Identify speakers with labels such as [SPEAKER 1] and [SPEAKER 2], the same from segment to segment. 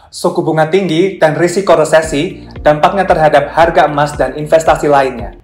[SPEAKER 1] suku bunga tinggi, dan risiko resesi, dampaknya terhadap harga emas dan investasi lainnya.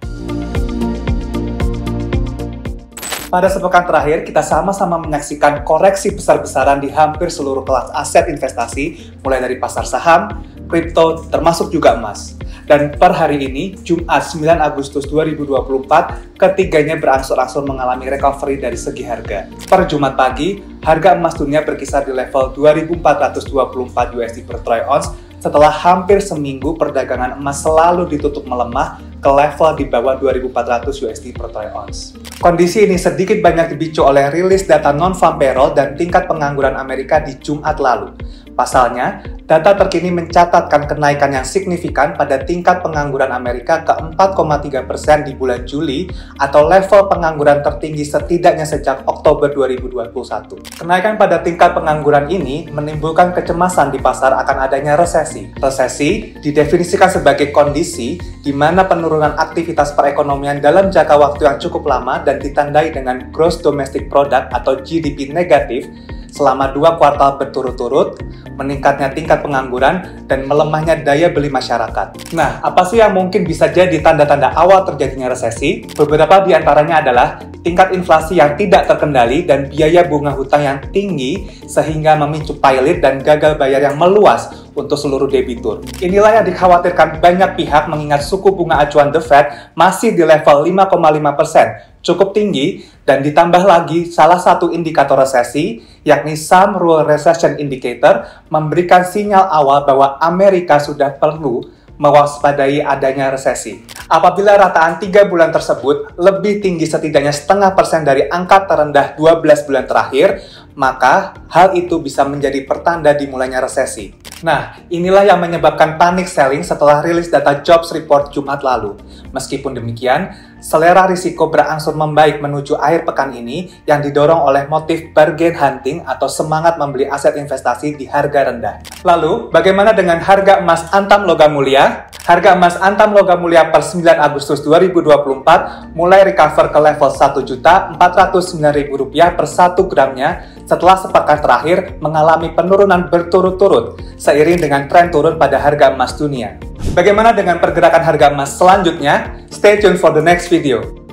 [SPEAKER 1] Pada sepekan terakhir, kita sama-sama menyaksikan koreksi besar-besaran di hampir seluruh kelas aset investasi, mulai dari pasar saham, kripto, termasuk juga emas. Dan per hari ini, Jumat 9 Agustus 2024, ketiganya berangsur-angsur mengalami recovery dari segi harga. Per Jumat pagi, harga emas dunia berkisar di level 2.424 USD per troy ounce setelah hampir seminggu perdagangan emas selalu ditutup melemah ke level di bawah 2.400 USD per troy ounce. Kondisi ini sedikit banyak dipicu oleh rilis data non-farm payroll dan tingkat pengangguran Amerika di Jumat lalu. Pasalnya, data terkini mencatatkan kenaikan yang signifikan pada tingkat pengangguran Amerika ke 4,3% di bulan Juli atau level pengangguran tertinggi setidaknya sejak Oktober 2021. Kenaikan pada tingkat pengangguran ini menimbulkan kecemasan di pasar akan adanya resesi. Resesi didefinisikan sebagai kondisi di mana penurunan aktivitas perekonomian dalam jangka waktu yang cukup lama dan ditandai dengan Gross Domestic Product atau GDP negatif selama 2 kuartal berturut-turut, meningkatnya tingkat pengangguran, dan melemahnya daya beli masyarakat. Nah, apa sih yang mungkin bisa jadi tanda-tanda awal terjadinya resesi? Beberapa di antaranya adalah tingkat inflasi yang tidak terkendali dan biaya bunga hutang yang tinggi sehingga memicu pilot dan gagal bayar yang meluas untuk seluruh debitur. Inilah yang dikhawatirkan banyak pihak mengingat suku bunga acuan The Fed masih di level 5,5%, cukup tinggi, dan ditambah lagi salah satu indikator resesi, yakni Some Rural Recession Indicator, memberikan sinyal awal bahwa Amerika sudah perlu mewaspadai adanya resesi. Apabila rataan 3 bulan tersebut lebih tinggi setidaknya 0,5% dari angka terendah 12 bulan terakhir, maka hal itu bisa menjadi pertanda dimulainya resesi. Nah, inilah yang menyebabkan panic selling setelah rilis data jobs report Jumat lalu. Meskipun demikian, selera risiko berangsur membaik menuju akhir pekan ini yang didorong oleh motif bargain hunting atau semangat membeli aset investasi di harga rendah. Lalu, bagaimana dengan harga emas antam logam mulia? Harga emas antam logam mulia per 9 Agustus 2024 mulai recover ke level Rp1.409.000 per 1 gramnya setelah sepekan terakhir mengalami penurunan berturut-turut seiring dengan tren turun pada harga emas dunia. Bagaimana dengan pergerakan harga emas selanjutnya? Stay tuned for the next video.